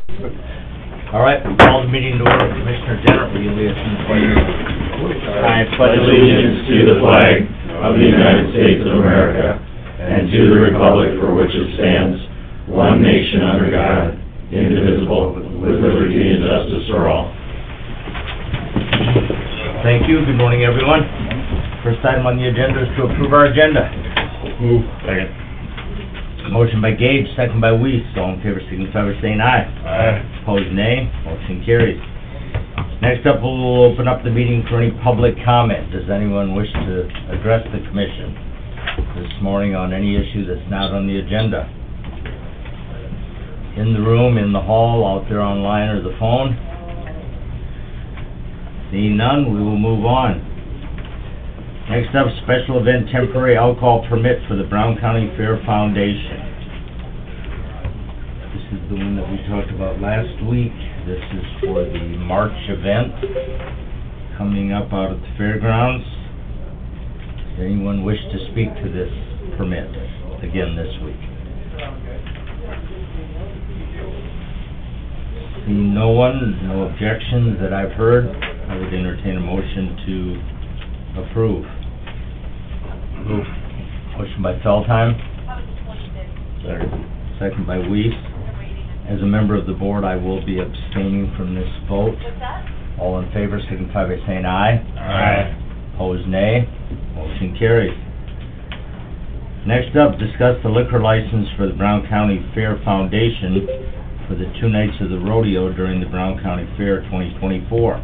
All right, we'll call the meeting to order. Commissioner Jenner, will you lead us in the pledge? I pledge allegiance to the flag of the United States of America and to the republic for which it stands, one nation under God, indivisible, with liberty and justice for all. Thank you. Good morning, everyone. First item on the agenda is to approve our agenda. Move. Second. Motion by Gage, second by Weiss. All in favor, signify by saying aye. Aye. Opposed, nay. Motion carries. Next up, we'll open up the meeting for any public comment. Does anyone wish to address the commission this morning on any issue that's not on the agenda? In the room, in the hall, out there online, or the phone? Seeing none, we will move on. Next up, special event temporary alcohol permit for the Brown County Fair Foundation. This is the one that we talked about last week. This is for the March event coming up out at the fairgrounds. Does anyone wish to speak to this permit again this week? Seeing no one, no objections that I've heard, I would entertain a motion to approve. Move. Motion by Feldheim. Second by Weiss. As a member of the board, I will be abstaining from this vote. All in favor, signify by saying aye. Aye. Opposed, nay. Motion carries. Next up, discuss the liquor license for the Brown County Fair Foundation for the 2 nights of the rodeo during the Brown County Fair 2024.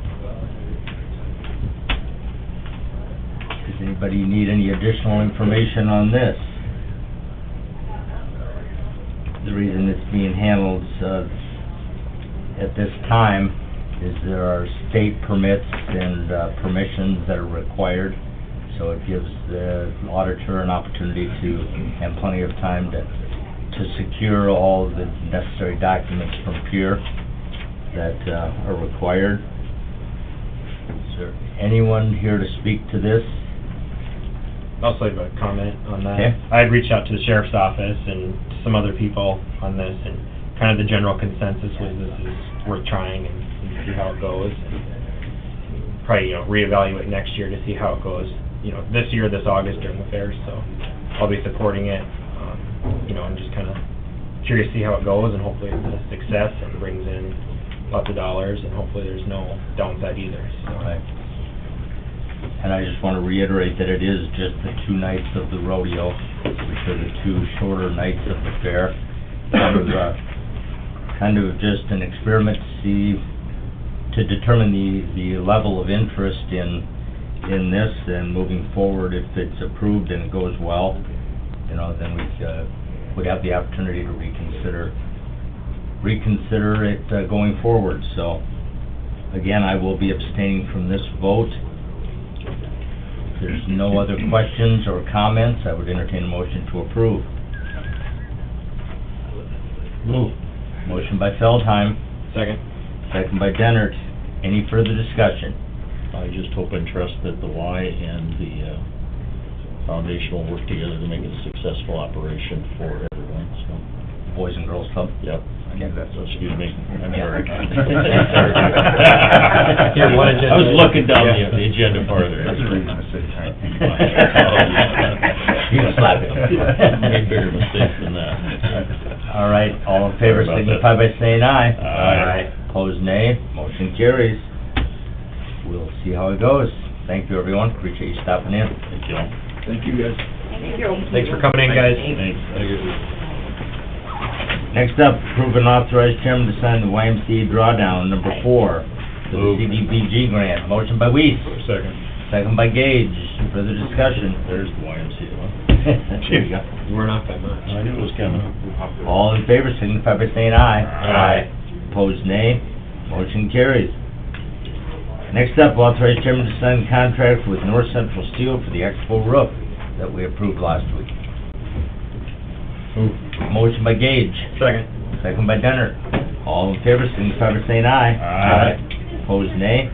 Does anybody need any additional information on this? The reason it's being handled at this time is there are state permits and permissions that are required, so it gives the auditor an opportunity to have plenty of time to secure all the necessary documents from Pure that are required. Is there anyone here to speak to this? I'll leave a comment on that. Okay. I had reached out to the sheriff's office and some other people on this, and kind of the general consensus was this is worth trying and see how it goes. And probably, reevaluate next year to see how it goes. This year, this August during the fair, so I'll be supporting it. I'm just kind of curious to see how it goes, and hopefully it's a success and brings in lots of dollars, and hopefully there's no downside either. So. Right. And I just want to reiterate that it is just the 2 nights of the rodeo, which are the 2 shorter nights of the fair. Kind of just an experiment to determine the level of interest in this, and moving forward, if it's approved and it goes well, then we would have the opportunity to reconsider it going forward. So, again, I will be abstaining from this vote. If there's no other questions or comments, I would entertain a motion to approve. Move. Motion by Feldheim, Second. second by Dennert. Any further discussion? I just hope and trust that the Y and the foundation will work together to make it a successful operation for everyone, so. Boys and Girls Club? Yep. So, excuse me, I'm sorry. Here, one agenda. I was looking down the agenda part of it. You can slap it. Made bigger mistakes than that. All right, all in favor, Sorry about signify by saying aye. Aye. Opposed, nay. Motion carries. We'll see how it goes. Thank you, everyone. Appreciate you stopping in. Thank you. Thank you, guys. Thanks for coming in, guys. Thanks. Next up, approve and authorize chairman to sign the YMCA drawdown number 4 for the Move. CDBG grant. Motion by Weiss, Second. second by Gage. Further discussion? There's the YMCA one. There you go. You weren't off by much. I knew it was coming. All in favor, signify by saying aye. Aye. Opposed, nay. Motion carries. Next up, authorize chairman to sign the contract with North Central Steel for the Expo roof that we approved last week. Move. Motion by Gage, Second. second by Dennert. All in favor, signify by saying aye. Aye. Opposed, nay.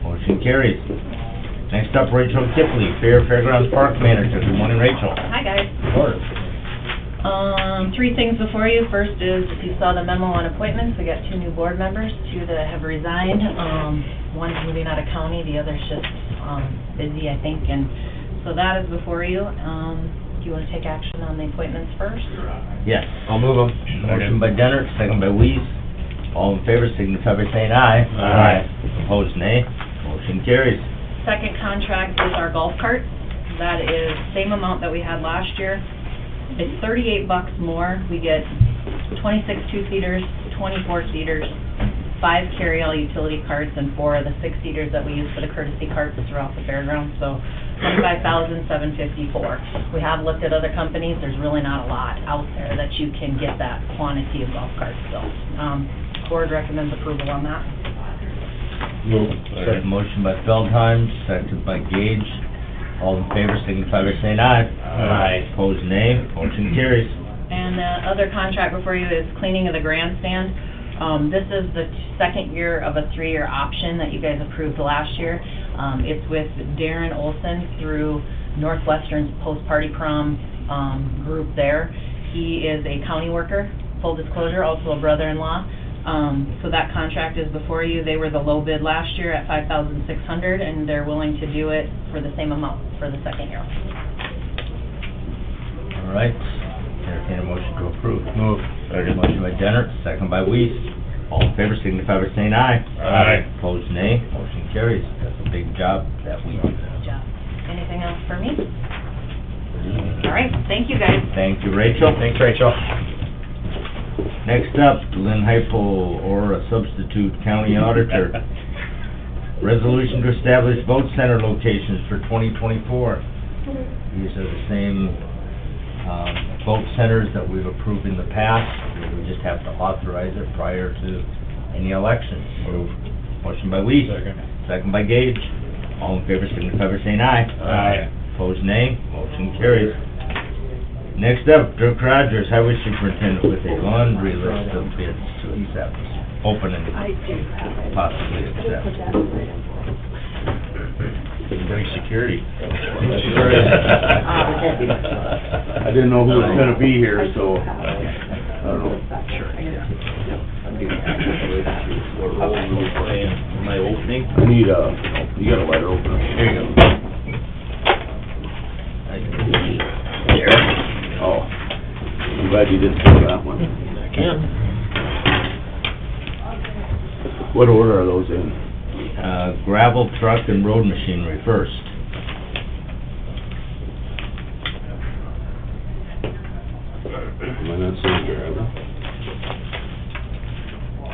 Motion carries. Next up, Rachel Kipley, Fairgrounds Park Manager. Good morning, Rachel. Hi, guys. Order. Three things before you. First is, if you saw the memo on appointments, we got 2 new board members, 2 that have resigned. One's moving out of county, the other's just busy, I think, and so that is before you. Do you want to take action on the appointments first? Yes. I'll move them. Motion by Denner, second by Weiss. All in favor, signify by saying aye. Aye. Opposed, nay. Motion carries. Second contract is our golf carts. That is same amount that we had last year. It's $38 more. We get 26 two-seaters, 24 seaters, 5 carry-all utility carts, and 4 of the 6-seaters that we use for the courtesy carts throughout the fairgrounds. So $25,754. We have looked at other companies. There's really not a lot out there that you can get that quantity of golf carts. So board recommends approval on that. Second motion by Feldheim, second by Gage. All in favor, signify by saying aye. Aye. Opposed, nay. Motion carries. And the other contract before you is cleaning of the grandstand. This is the second year of a 3-year option that you guys approved last year. It's with Darren Olson through Northwestern's post-party prom group there. He is a county worker, full disclosure, also a brother-in-law. So that contract is before you. They were the low bid last year at $5,600, and they're willing to do it for the same amount for the second year. All right. Entertain a motion to approve. Move. Motion by Denner, second by Weiss. All in favor, signify by saying aye. Aye. Opposed, nay. Motion carries. That's a big job that week. Good job. Anything else for me? All right, thank you, guys. Thank you, Rachel. Thanks, Rachel. Next up, Lynn Heupel, or a substitute county auditor. Resolution to establish vote center locations for 2024. These are the same vote centers that we've approved in the past. We just have to authorize it prior to any elections. Motion by Weiss. Second by Gage. All in favor, signify by saying aye. Aye. Opposed, nay. Motion carries. Next up, Dirk Rogers, Highway Superintendent, with a laundry list of bids to accept, open and possibly accept. Bring security. I didn't know who was gonna be here, so, I don't know. My opening? I need you got a letter opener. Here you go. Oh, I'm glad you didn't do that one. What order are those in? Gravel, truck, and road machinery first. Am I not seeing gravel?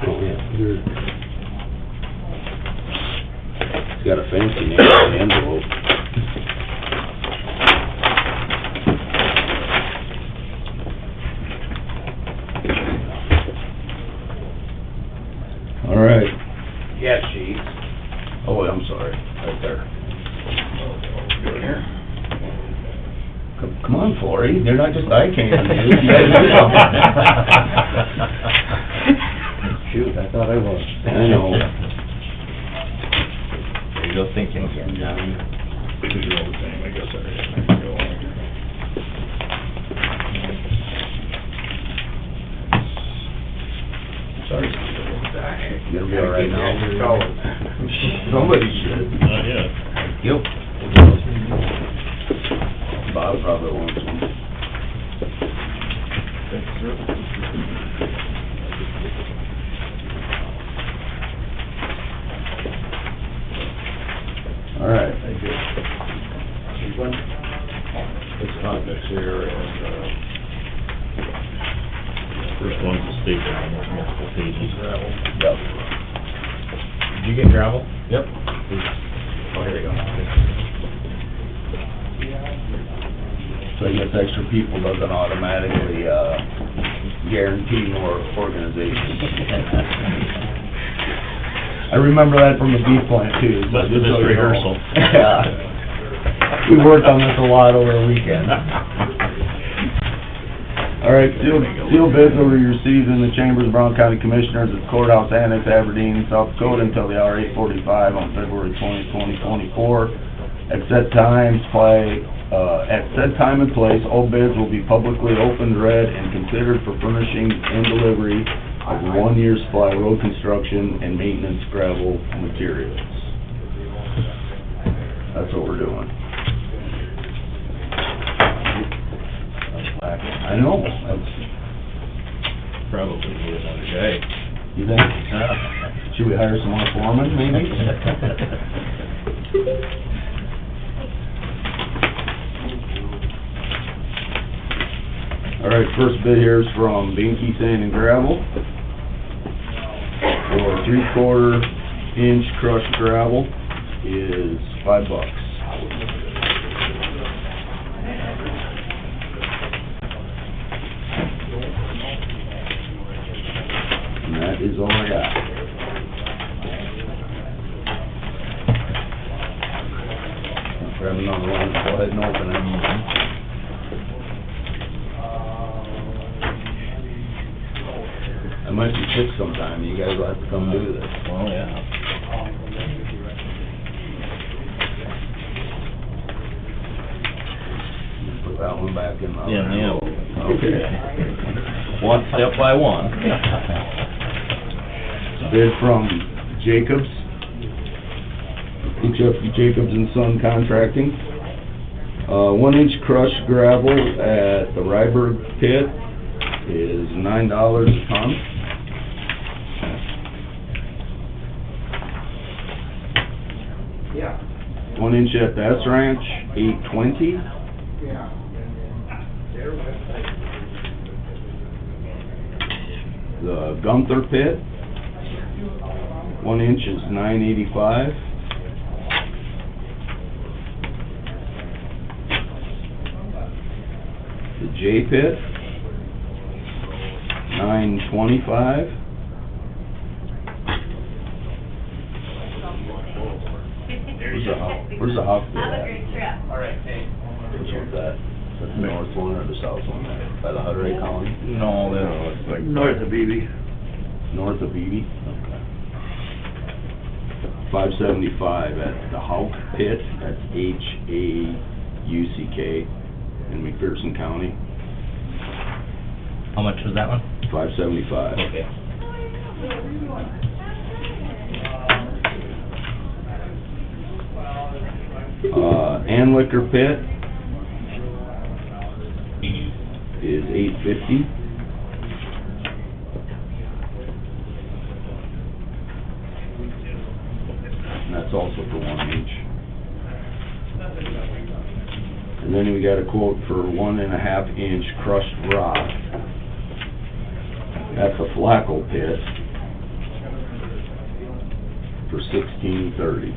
Oh, yeah, it's got a fancy name on the envelope. All right. Yes, Chief. Oh, I'm sorry, right there. Come on, Florrie, they're not just eye candy. Shoot, I thought I was. I know. There you go thinking again, Johnny. Sorry. You gonna be all right now? Somebody should. Not yet. Thank you. Bob probably wants one. All right. Thank you. It's hot next here, and, first one's the state down, there's multiple pages. Yep. Did you get gravel? Yep. Oh, here we go. So I guess extra people doesn't automatically, guarantee more organization. I remember that from the beef plant too. so But just this so you know. rehearsal. Yeah. We worked on this a lot over the weekend. All right, sealed bids will be received in the chambers of Brown County Commissioners at Courthouse Annex, Aberdeen, South Dakota, until the hour 8:45 on February 20, 2024. At set times, supply At said time and place, all bids will be publicly opened, read, and considered for furnishing and delivery of 1 year's supply of road construction and maintenance gravel materials. That's what we're doing. I know, that's, Probably need another guy. you think? Should we hire some more foremen, maybe? All right, first bid here is from Binky Sand and Gravel for 3/4 inch crushed gravel is $5. And that is all I got. Grab another one, go ahead and open it. I might be sick sometime, you guys will have to come do this. Well, yeah. Put that one back in the... Yeah. Okay. One step by one. Bid from Jacobs, Jacobs and Son Contracting. 1 inch crushed gravel at the Ryberg pit is $9 a ton. Yeah. 1 inch at the S Ranch, $8.20. Yeah. The Gunther pit, 1 inch is $9.85. The J pit, $9.25. Where's the Hawk pit at? All right, thanks. Which one's that? Is that the north one or the south one there? By the Hudray Colony? No, that's like... North of BB. North of Beebe? Okay. $5.75 at the Hawk Pit, that's H-A-U-C-K in McPherson County, How much was that one? $5.75. Okay. Anlicker Pit is $8.50. And that's also for 1 inch. And then we got a quote for 1.5 inch crushed rock at the Flacco Pit for $16.30.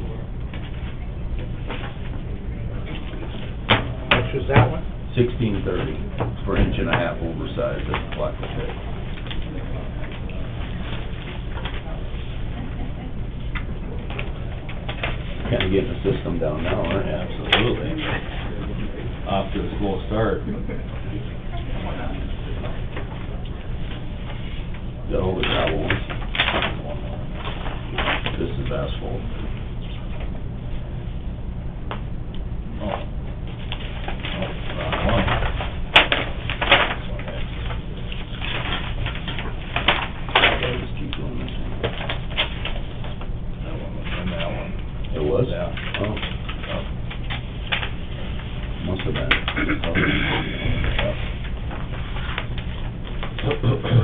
Which was that one? $16.30 for 1.5 inch oversized at the Flacco Pit. Kinda getting the system down now, aren't you? Absolutely. Off to a slow start. Got all the gravel ones. This is asphalt. Oh. Oh, wrong one. I'll just keep doing this one. That one was in that one. It was? Yeah. Oh, must have been. Oh, okay.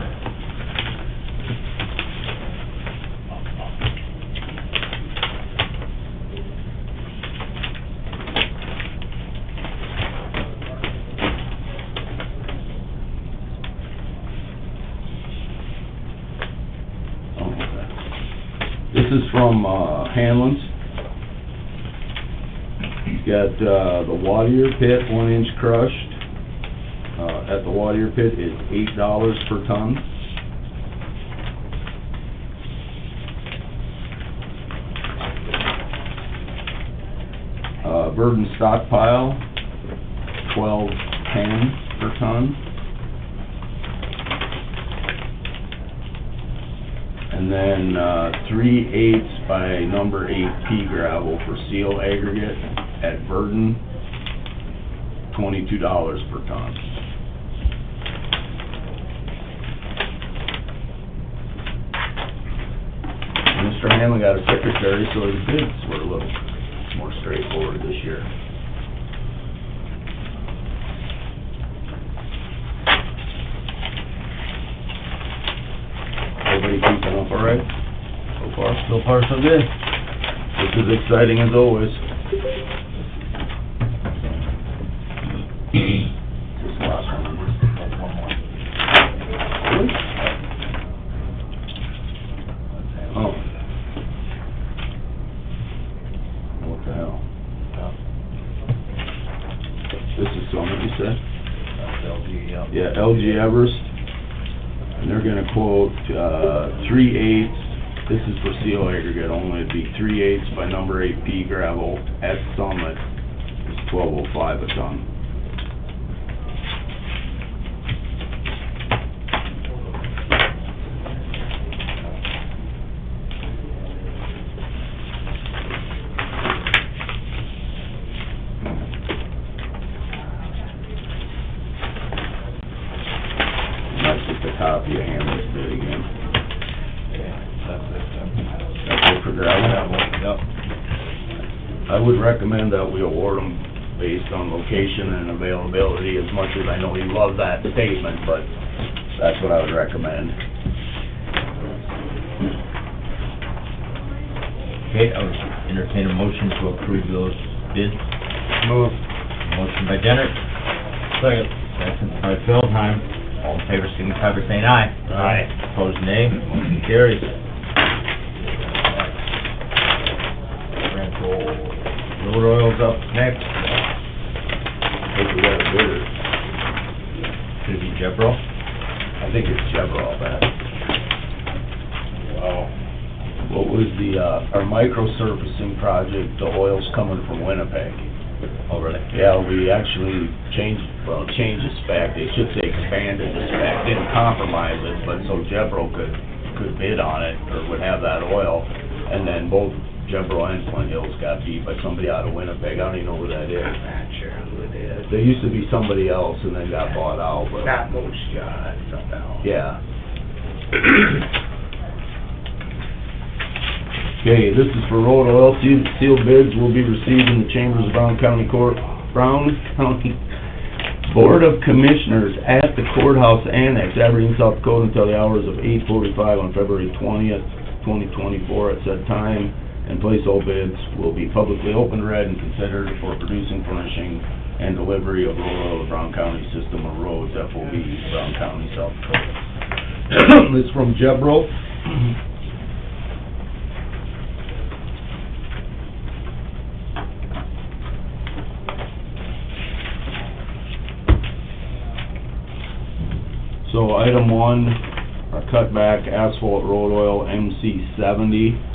This is from, Hanlon's. Got, the Wadier Pit, 1 inch crushed, at the Wadier Pit is $8 per ton. Verdon Stockpile, $12.10 per ton. And then, 3/8 by number 8 pea gravel for seal aggregate at Verdon $22 per ton. Mr. Hanlon got a secretary, so his bids were a little more straightforward this year. Everybody keeping up all right so far? So far, so good. This is exciting as always. This last one, there's one more. Really? Oh. What the hell? This is Summit, you said? Yeah, LG Everest. And they're gonna quote, 3/8, this is for seal aggregate only, it'd be 3/8 by number 8 pea gravel at Summit, is $12.05 a ton. That's just a copy of Hamlet's bid again. That's it for gravel? Yep. I would recommend that we award them based on location and availability, as much as I know he loves that statement, but that's what I would recommend. Okay, I would entertain a motion to approve those bids. Move. Motion by Jenner. Second. Second by Feldheim. All in favor, signify by saying aye. Aye. Opposed, nay. Motion carries. Road oil's up next. Think we got a bidder. Could it be Jebro? I think it's Chevrolet, that. Wow. What was the, our micro-surfacing project, the oil's coming from Winnipeg. Oh, really? Yeah, we actually changed the spec, they should say expanded the spec, didn't compromise it, but so Jebro could bid on it, or would have that oil, and then both Jebro and Flint Hills got beat by somebody out of Winnipeg, I don't even know where that is. Not sure who it is. There used to be somebody else and then got bought out, but, Not Moose Jaw, it's something else. yeah. Okay, this is for road oil, sealed bids will be received in the chambers of Brown County Board of Commissioners at the Courthouse Annex, Aberdeen, South Dakota, until the hours of 8:45 on February 20th, 2024. At said time and place, all bids will be publicly opened, read, and considered for producing, furnishing, and delivery of road oil to Brown County System of Roads, FOB, Brown County, South Dakota. This is from Jebro. So item one, our cutback asphalt road oil MC70,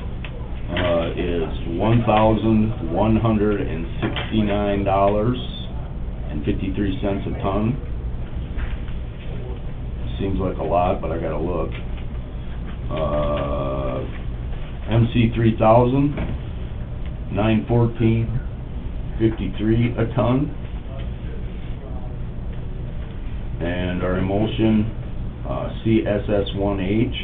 is $1,169.53 a ton. Seems like a lot, but I gotta look. MC3000, $914.53 a ton. And our emulsion, CSS1H,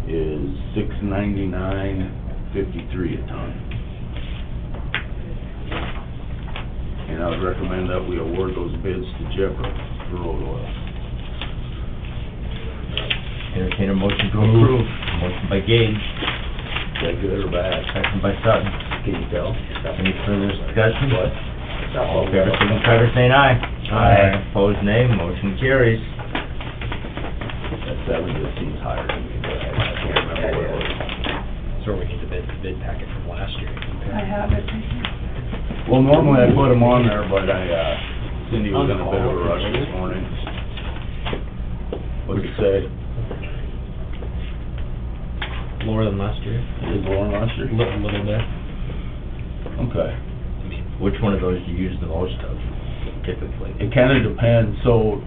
is $699.53 a ton. And I would recommend that we award those bids to Jebro for road oil. Entertain a motion to approve. Motion by Gage, Is that good or bad? second by Sutton. Can you tell? Any further discussion? What? All in favor, signify by saying aye. Aye. Opposed, nay. Motion carries. That 7 just seems higher to me, but I can't remember what it was. So we need the bid packet from last year. I have it. Well, normally I put them on there, but Cindy was in a bit of a rush this morning. What'd it say? Lower than last year, Is Lauren last year? little bit. Okay. Which one of those do you use the most of, typically? It kinda depends, so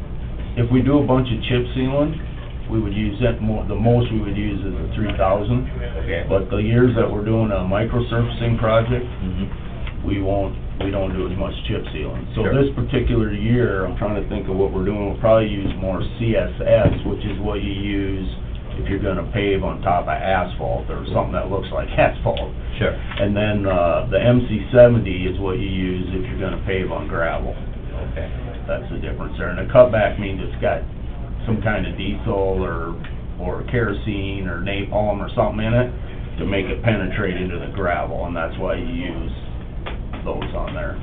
if we do a bunch of chip sealing, we would use that the most we would use is the 3000. Okay. But the years that we're doing a micro surfacing project, Mhm. we won't we don't do as much chip sealing. So Sure. this particular year, I'm trying to think of what we're doing, we'll probably use more CSS, which is what you use if you're gonna pave on top of asphalt or something that looks like asphalt. Sure. And then, the MC70 is what you use if you're gonna pave on gravel. Okay. That's the difference there. And a cutback means it's got some kind of diesel or kerosene or napalm or something in it to make it penetrate into the gravel, and that's why you use those on there.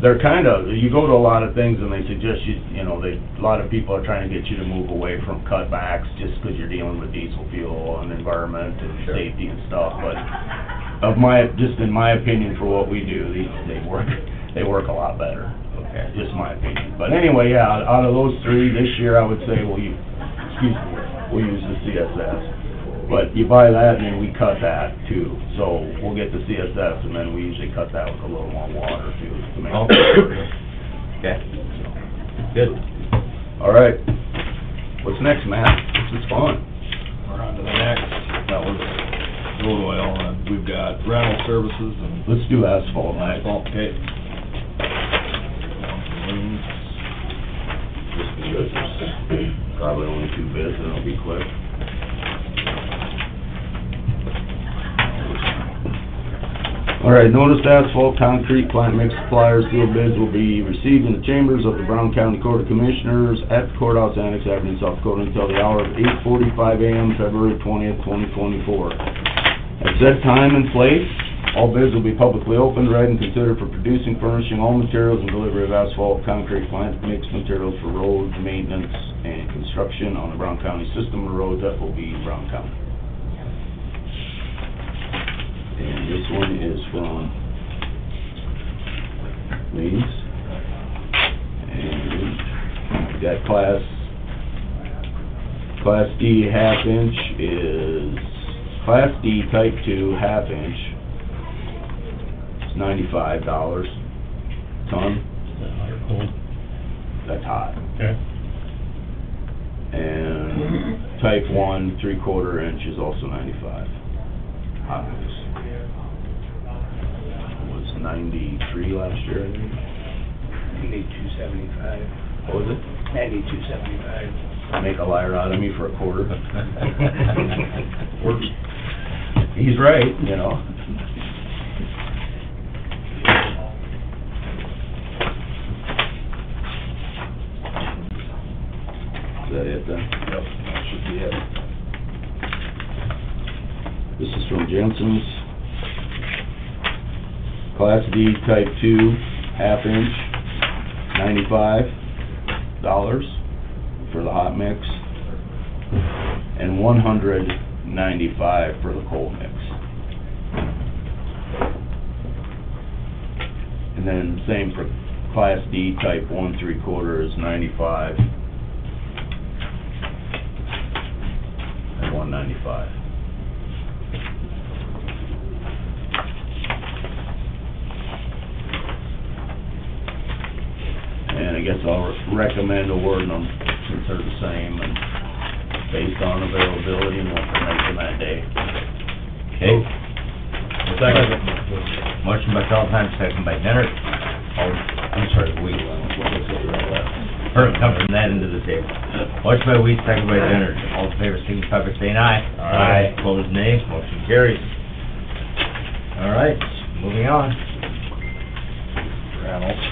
They're kind of, you go to a lot of things and they suggest you know, a lot of people are trying to get you to move away from cutbacks just because you're dealing with diesel fuel and environment and Sure. safety and stuff, but just in my opinion, for what we do, they work a lot better. Okay. Just my opinion. But anyway, yeah, out of those three, this year I would say we'll use the CSS. But you buy that and then we cut that too. So we'll get the CSS and then we usually cut that with a little more water too to make Okay. it. Okay. Good. All right. What's next, Matt? This is fun. We're on to the next, that was road oil, and we've got rental services and Let's do asphalt next. asphalt, okay. Just because there's probably only two bids and it'll be quick. All right, notice asphalt, concrete, plant mix suppliers, sealed bids will be received in the chambers of the Brown County Court of Commissioners at the Courthouse Annex, Aberdeen, South Dakota, until the hour of 8:45 a.m., February 20th, 2024. At said time and place, all bids will be publicly opened, read, and considered for producing, furnishing all materials and delivery of asphalt, concrete, plant mix materials for road maintenance and construction on the Brown County system of roads that will be Brown County. And this one is from Leeds. And we got Class D half-inch is, Class D Type 2 half-inch is $95 ton. That's hot. Okay. And Type 1 3/4 inch is also 95. Hot mix. Was 93 last year, I think. 92.75. What was it? 92.75. Make a liar out of me for a quarter. Works. He's right, you know. Is that it then? Yep, that should be it. This is from Jensen's. Class D Type 2, half-inch, $95 for the hot mix, and $195 for the cold mix. And then same for Class D Type 1 3/4 is 95 and 195. And I guess I'll recommend awarding them since they're the same and based on availability and what they're making that day. Okay. Second. Motion by Feldheim, second by Benner. I'm sorry, Weed. Or come from that end of the table. Motion by Weed, second by Benner. All in favor, signify by saying aye. Aye. Opposed, nay. Motion carries. All right, moving on. Reynolds.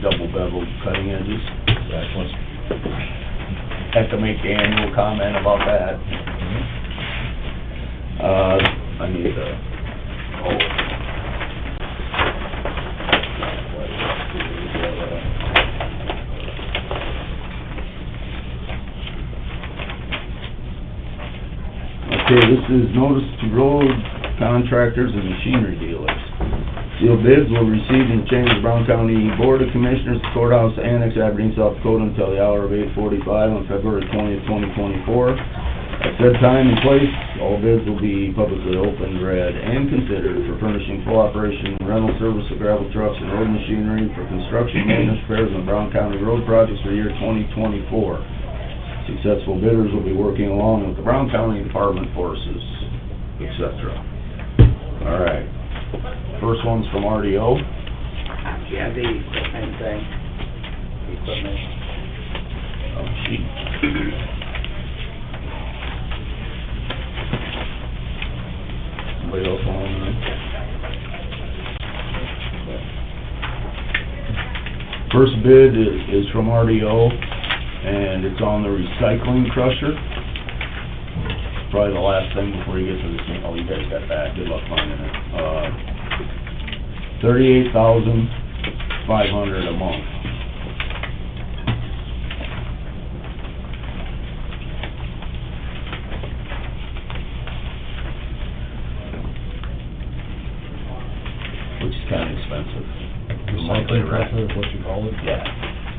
Double bevel cutting edges. Excellent. Have to make the annual comment about that. I need the, Okay, this is notice to road contractors and machinery dealers. Sealed bids will be received in the chambers of Brown County Board of Commissioners, Courthouse Annex, Aberdeen, South Dakota, until the hour of 8:45 on February 20th, 2024. At said time and place, all bids will be publicly opened, read, and considered for furnishing full operation rental service of gravel trucks and road machinery for construction, maintenance, repairs, on Brown County road projects for year 2024. Successful bidders will be working along with the Brown County Department Forces, et cetera. All right. First one's from RDO. Yeah, the equipment thing, equipment. Oh, gee. Somebody else want to? First bid is from RDO, and it's on the recycling crusher. Probably the last thing before you get to the, oh, you guys got that, good luck finding it. $38,500 a month. Which is kinda expensive. Recycling crusher is what you call it? Yeah,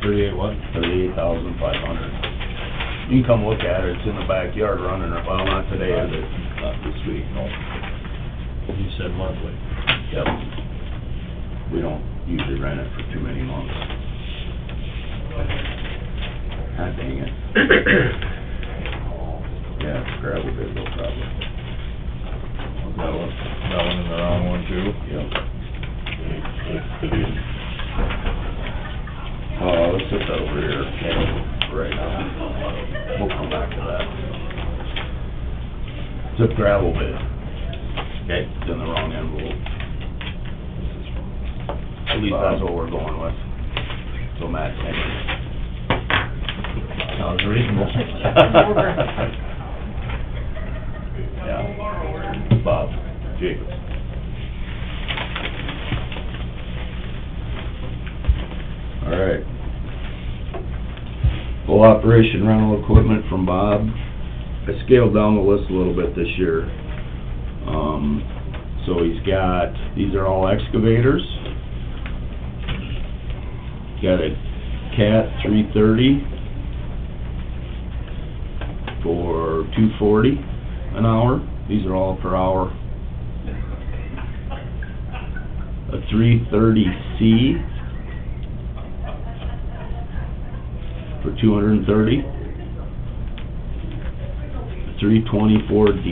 38 what? $38,500. You can come look at it, it's in the backyard running, well, not today, is it? Not this week, no. You said monthly. Yep. We don't usually rent it for too many months. God dang it. Yeah, it's gravel bid, no problem. That one in the wrong one too? Yep. Let's put that over here right now. We'll come back to that. It's a gravel bid. Okay, it's in the wrong envelope. At least that's what we're going with. So Matt, thank you. Sounds reasonable. Yeah. Bob Jacobs. All right. Full operation rental equipment from Bob. I scaled down the list a little bit this year. So he's got, these are all excavators. Got a Cat 330 for $240 an hour. These are all per hour. A 330C for $230. A 324D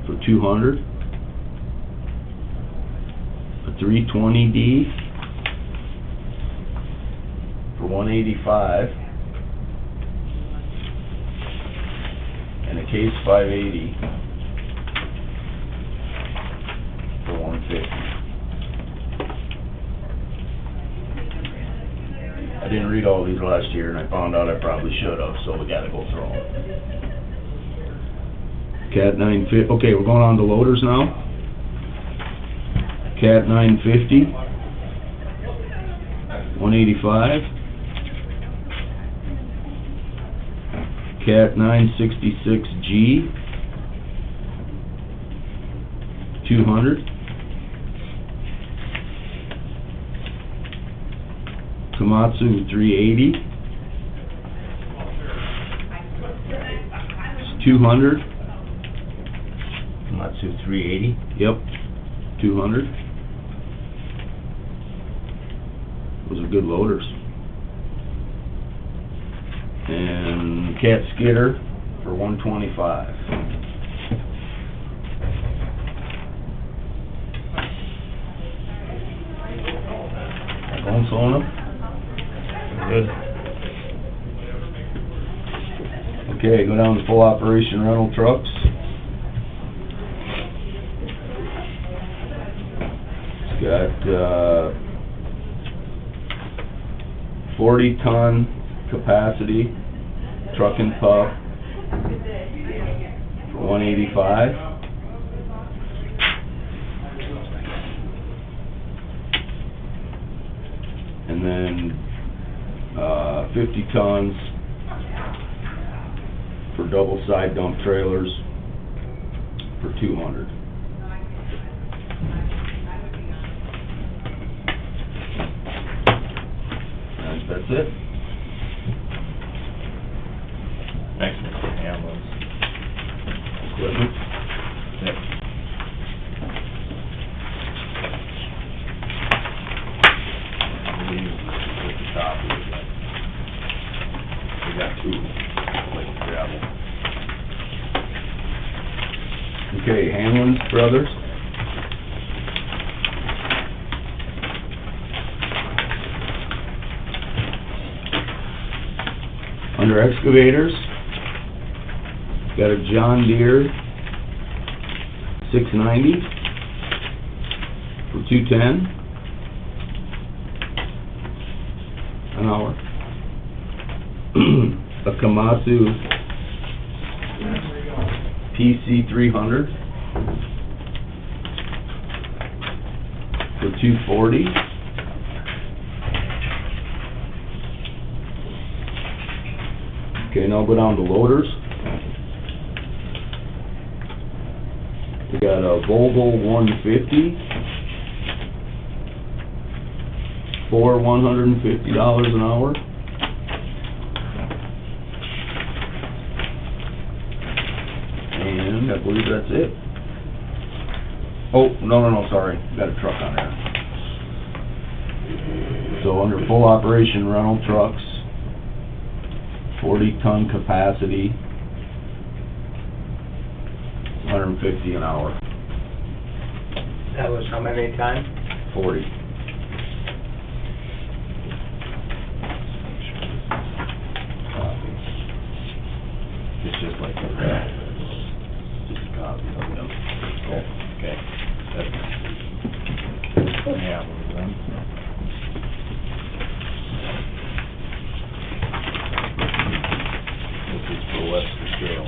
for $200. A 320D for $185. And a Case 580 for $150. I didn't read all these last year, and I found out I probably should have, so we gotta go through them. Cat 950, okay, we're going on to loaders now. Cat 950, $185. Cat 966G, $200. Komatsu 380, it's $200. Komatsu 380. Yep, 200. Those are good loaders. And Cat Skidder for $125. Going slow enough? Good. Okay, go down to full operation rental trucks. It's got, 40-ton capacity truck and pup for $185. And then, 50 tons for double side dump trailers for $200. And that's it. Next, ambulance. Equipment. Yep. I believe at the top is Jones Brothers. Under excavators, got a John Deere 690 for $210 an hour. A Komatsu PC 300 for $240. Okay, now go down to loaders. We got a Volvo 150 for $150 an hour. And I believe that's it. Oh, no, sorry, got a truck on there. So under full operation rental trucks, 40-ton capacity, $150 an hour. That was how many times? 40. It's just like that. Just a copy of them. Okay. Yeah, well, then. This is for Webster scale.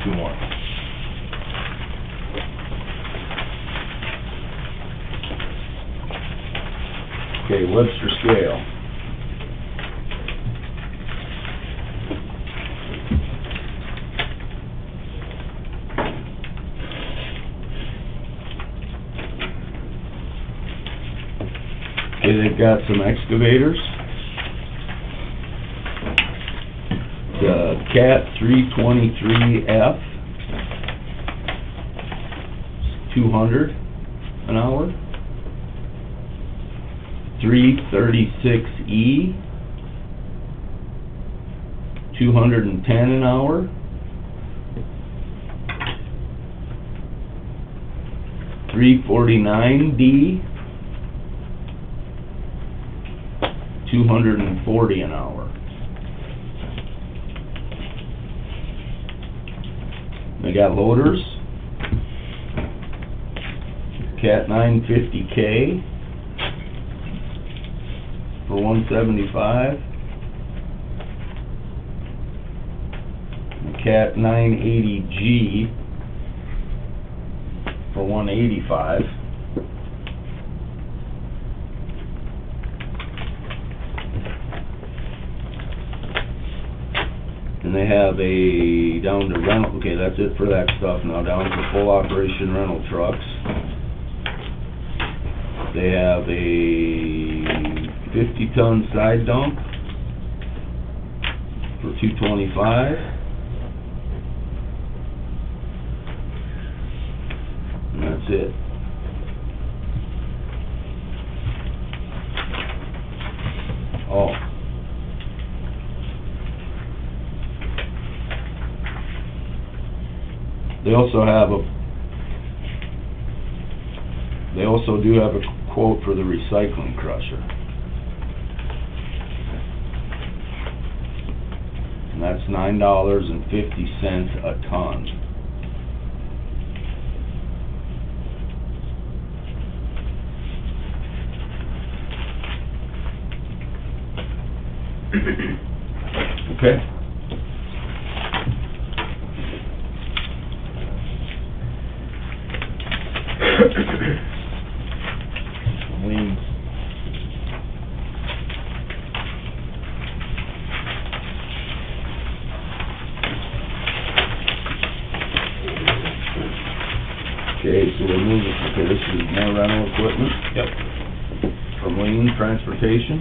Two more. Okay, Webster scale. Okay, they've got some excavators. The Cat 323F, 200 an hour. 336E, 210 an hour. 349D, 240 an hour. They got loaders. Cat 950K for $175. The Cat 980G for $185. And they have a down to rental, okay, that's it for that stuff now, down to full operation rental trucks. They have a 50-ton side dump for $225. And that's it. Oh. They also do have a quote for the recycling crusher. And that's $9.50 a ton. Okay. Liens. Okay, so we're moving, okay, this is more rental equipment. Yep. From Lien Transportation.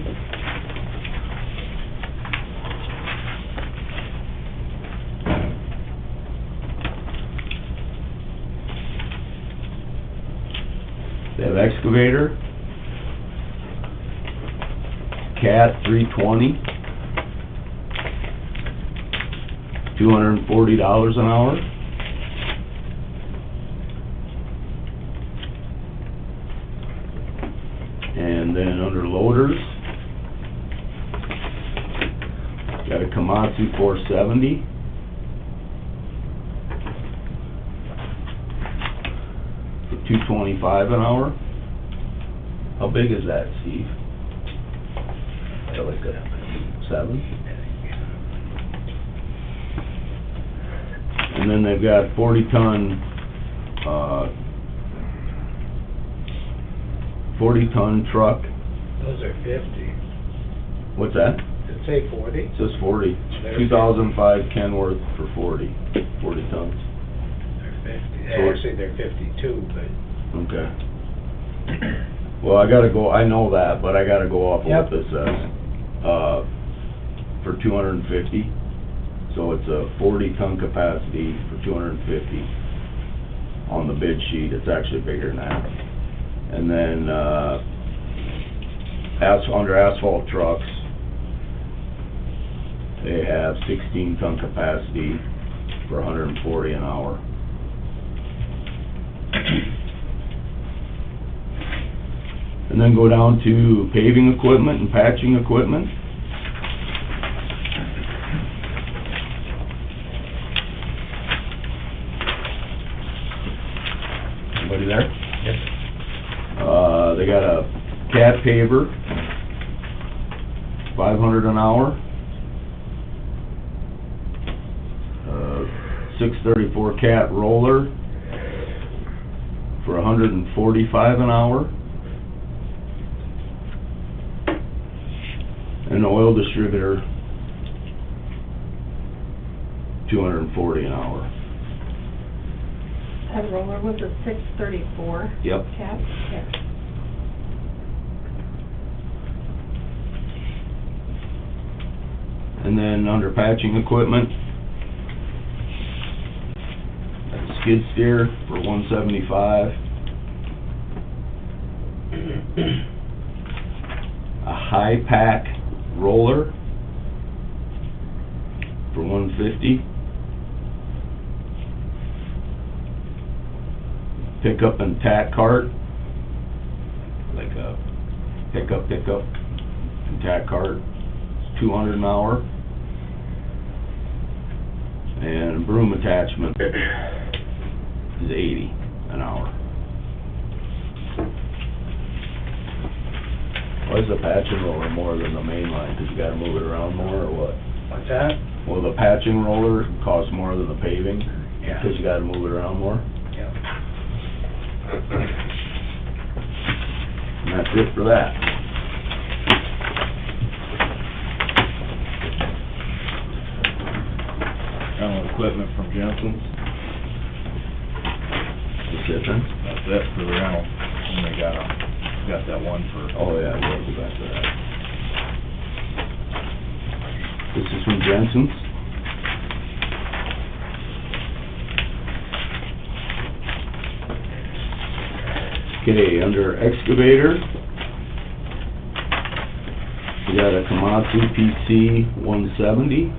They have excavator, Cat 320, $240 an hour. And then under loaders, got a Komatsu 470. For $225 an hour. How big is that, Steve? Like a 7? And then they've got 40-ton, 40-ton truck. Those are 50. What's that? Did it say 40? It says 40. 2005 Kenworth for 40 tons. They're 50. So- Actually, they're 52, but Okay. Well, I gotta go, I know that, but I gotta go off of what Yep. this says. For 250, so it's a 40-ton capacity for 250 on the bid sheet. It's actually bigger than that. And then, under asphalt trucks, they have 16-ton capacity for 140 an hour. And then go down to paving equipment and patching equipment. Anybody there? Yes. They got a cat paver, 500 an hour. 634 cat roller for 145 an hour. An oil distributor, 240 an hour. That roller was a 634 Yep. cap? Yeah. And then under patching equipment, a skid steer for 175. A high pack roller for 150. Pickup and tack cart, like a pickup and tack cart, 200 an hour. And broom attachment is 80 an hour. Why is the patching roller more than the main line? Because you gotta move it around more, or what? What's that? Well, the patching roller costs more than the paving, Yeah. because you gotta move it around more? Yeah. And that's it for that. Rental equipment from Jensen's, That's it then? that's it for the rental. And they got that one for. Oh, yeah, we'll go back to that. This is from Jensen's. Okay, under excavator, we got a Komatsu PC 170.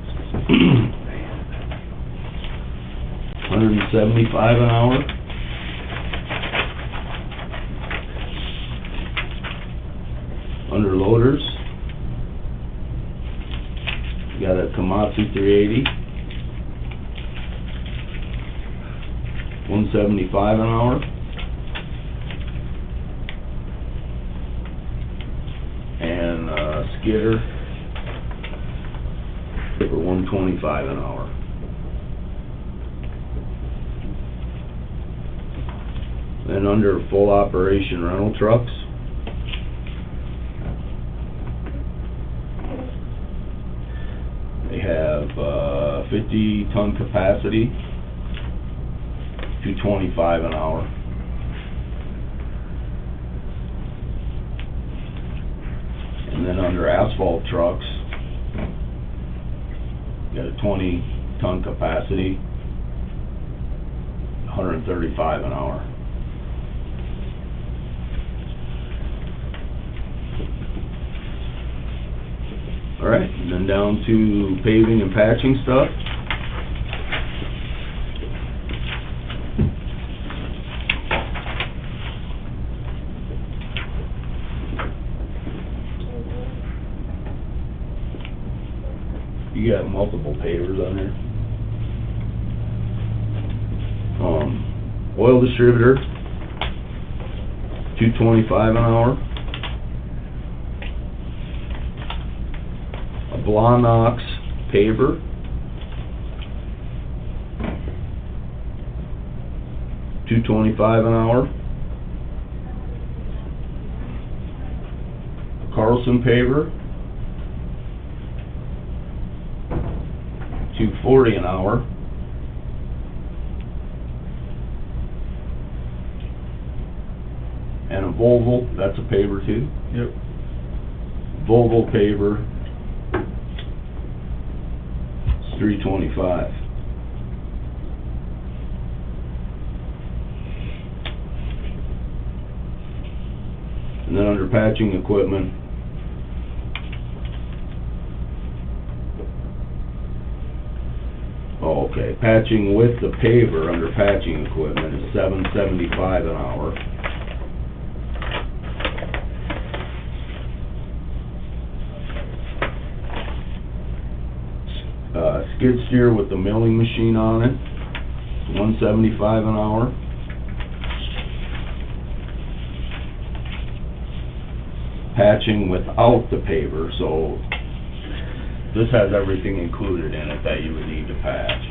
175 an hour. Under loaders, we got a Komatsu 380. 175 an hour. And skidder for 125 an hour. Then under full operation rental trucks, they have 50-ton capacity, 225 an hour. And then under asphalt trucks, got a 20-ton capacity, 135 an hour. All right, and then down to paving and patching stuff. you got multiple pavers on there. Oil distributor, $2.25 an hour. A Blanox paver, $2.25 an hour. Carlson paver, $2.40 an hour. And a Volvo, that's a paver too? Yep. Volvo paver, it's $3.25. And then under patching equipment, oh, okay, patching with the paver under patching equipment is $7.75 an hour. Skid steer with the milling machine on it, $1.75 an hour. Patching without the paver, so this has everything included in it that you would need to patch.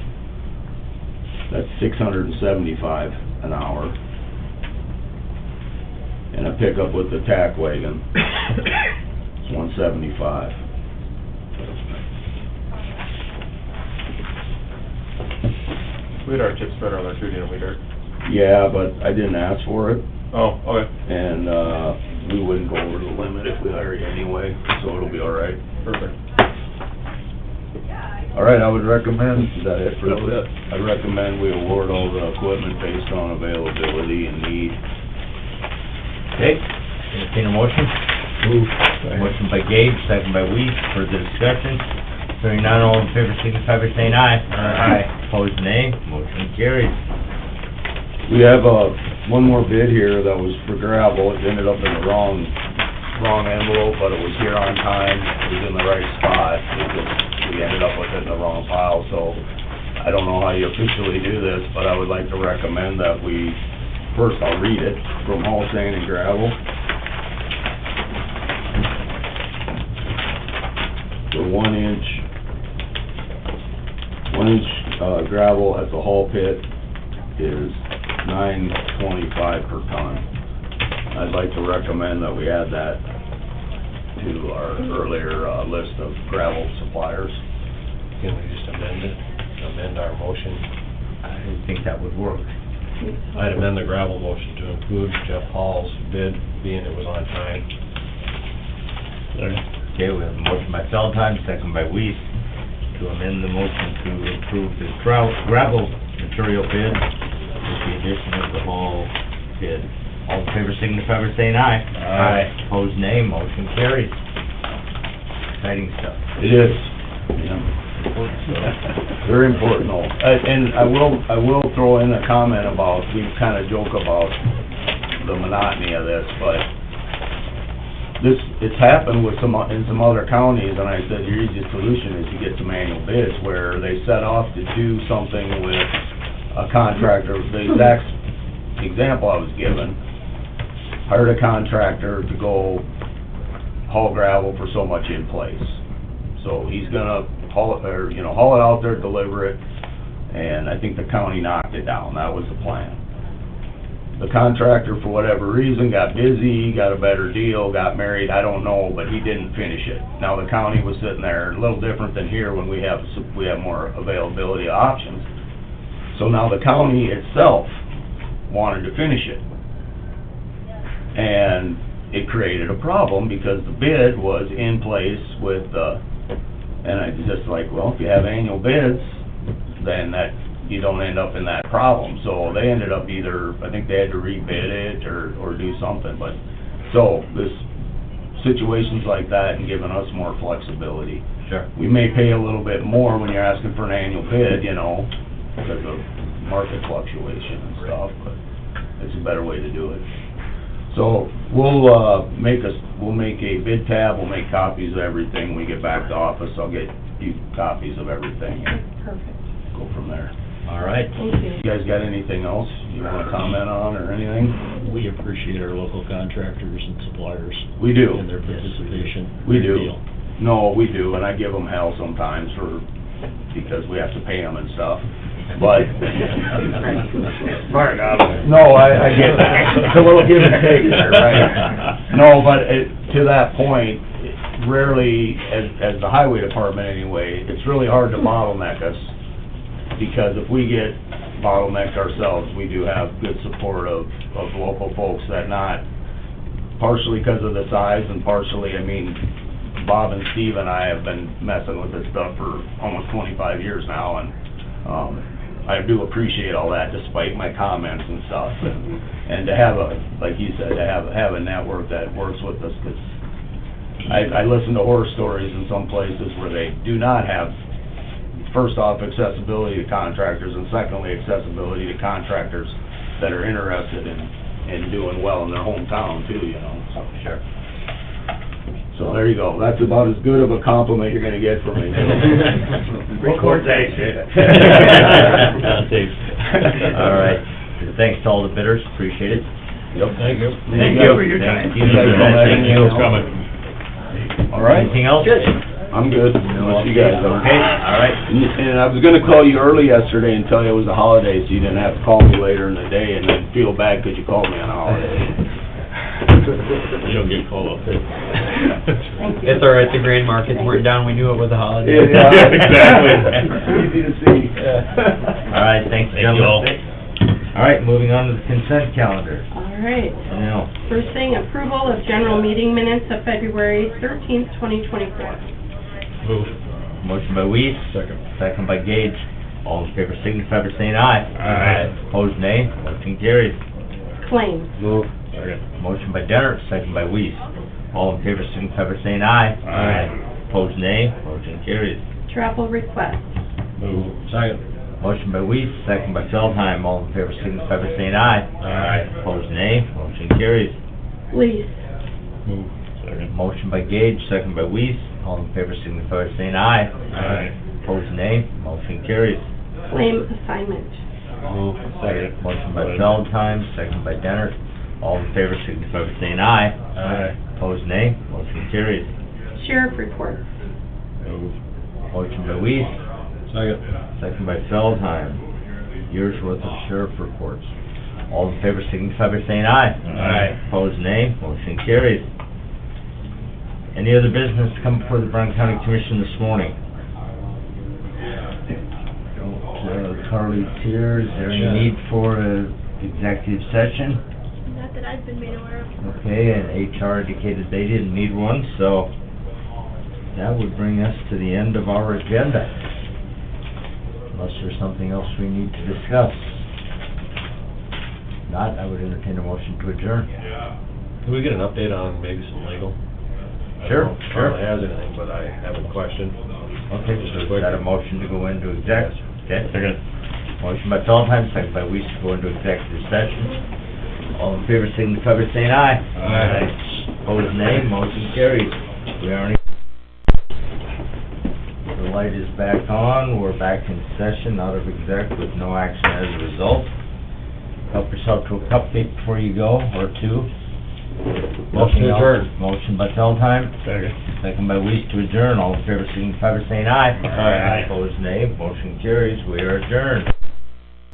That's $675 an hour. And a pickup with the tack wagon, it's $175. Weed Art chip spreader on there too, didn't we, Dirt? Yeah, but I didn't ask for it, Oh, okay, and, we wouldn't go over the limit if we hire you anyway, so it'll be all right. perfect. All right, I would recommend, is that it for That's this? it. I recommend we award all the equipment based on availability and need. Okay, entertain a motion. Motion by Gage, second by Weiss, further discussion. Hearing none, all in favor signify by saying aye. Aye. Opposed, nay. Motion carries. We have, one more bid here that was for gravel. It ended up in the wrong envelope, but it was here on time. It was in the right spot. We ended up with it in the wrong pile, so I don't know how you officially do this, but I would like to recommend that we, first I'll read it, from Hall Sand and Gravel. The 1 inch gravel at the Hall pit is $9.25 per ton. I'd like to recommend that we add that to our earlier, list of gravel suppliers. Can we just amend our motion? I think that would work. I'd amend the gravel motion to include Jeff Hall's bid, being it was on time. Okay, we have a motion by Feldheim, second by Weiss, to amend the motion to approve the gravel material bid with the addition of the whole bid. All in favor signify by saying aye. Aye. Opposed, nay. Motion carries. Exciting stuff. It is, yeah. Very important though. And I will throw in a comment about, we kinda joke about the monotony of this, but it's happened with in some other counties, and I said your easiest solution is to get some annual bids where they set off to do something with a contractor. The exact example I was given, hired a contractor to go haul gravel for so much in place. So he's gonna haul it, or, haul it out there, deliver it, and I think the county knocked it down. That was the plan. The contractor, for whatever reason, got busy, got a better deal, got married, I don't know, but he didn't finish it. Now, the county was sitting there, a little different than here when we have more availability of options. So now the county itself wanted to finish it. And it created a problem because the bid was in place with, and I just like, well, if you have annual bids, then you don't end up in that problem. So they ended up either, I think they had to rebid it or do something, but, so, this, situations like that and giving us more flexibility. Sure. We may pay a little bit more when you're asking for an annual bid, because of market fluctuation and stuff, but it's a better way to do it. So, we'll make a bid tab, we'll make copies of everything when we get back to office. I'll get you copies of everything and Perfect. go from there. All right. Thank you. You guys got anything else you wanna comment on or anything? We appreciate our local contractors and suppliers We do. and their participation. We Great do. deal. No, we do, and I give them hell sometimes because we have to pay them and stuff, but. Smart aleck. No, I get that. It's a little give and take there, right? No, but to that point, rarely, as the highway department anyway, it's really hard to bottleneck us, because if we get bottlenecked ourselves, we do have good support of local folks that not, partially because of the size and partially, I mean, Bob and Steve and I have been messing with this stuff for almost 25 years now, and I do appreciate all that despite my comments and stuff. And to have like you said, to have a network that works with us, because I listen to horror stories in some places where they do not have, first off, accessibility to contractors, and secondly, accessibility to contractors that are interested in doing well in their hometown too, you know, so. Sure. So there you go, that's about as good of a compliment you're gonna get from me. Record that shit. All right. Thanks to all the bidders, appreciate it. Yep. Thank you. Thank you. for your time. Thank you. Thank you. It's coming. All right, Anything else? I'm good, unless you guys are. Okay, all right. And I was gonna call you early yesterday and tell you it was a holiday, so you didn't have to call me later in the day and then feel bad because you called me on a holiday. You don't get called up there. Thank you. It's all right, the grain markets weren't down, we knew it was a holiday. Yeah, exactly. Easy to see. All right, thanks, Thank you all. gentlemen. All right, moving on to the consent calendar. All right. Now, First thing, approval of general meeting minutes of February 13th, 2024. Move. motion by Weiss, Second. second by Gage. All in favor signify by saying aye. Aye. Opposed, nay. Motion carries. Claims. Move. Second. Motion by Denner, second by Weiss. All in favor signify by saying aye. Aye. Opposed, nay. Motion carries. Travel request. Move. Second. Motion by Weiss, second by Feldheim. All in favor signify by saying aye. Aye. Opposed, nay. Motion carries. Lease. Move. Second. Motion by Gage, second by Weiss. All in favor signify by saying aye. Aye. Opposed, nay. Motion carries. Claim assignment. Move. Second. Motion by Feldheim, second by Denner. All in favor signify by saying aye. Aye. Opposed, nay. Motion carries. Sheriff report. Move. Motion by Weiss, Second. second by Feldheim. Year's worth of sheriff reports. All in favor signify by saying aye. Aye. Opposed, nay. Motion carries. Any other business to come before the Brown County Commission this morning? Carly's here. Is there any need for an executive session? Not that I've been made aware of. Okay, and HR indicated they didn't need one, so that would bring us to the end of our agenda. Unless there's something else we need to discuss. Not, I would entertain a motion to adjourn. Can we get an update on maybe some legal? Sure, I don't know if sure. Carla has anything, but I have a question. Okay, so is that a motion to go into exec? Okay. Second. Motion by Feldheim, second by Weiss to go into executive session. All in favor, signify by saying aye. Aye. Opposed, nay. Motion carries. We are in. The light is back on. We're back in session, out of exec with no action as a result. Help yourself to a cupcake before you go, or two. Motion to adjourn. Motion by Feldheim, Second. second by Weiss to adjourn. All in favor, signify by saying aye. Aye. Opposed, nay. Motion carries. We are adjourned.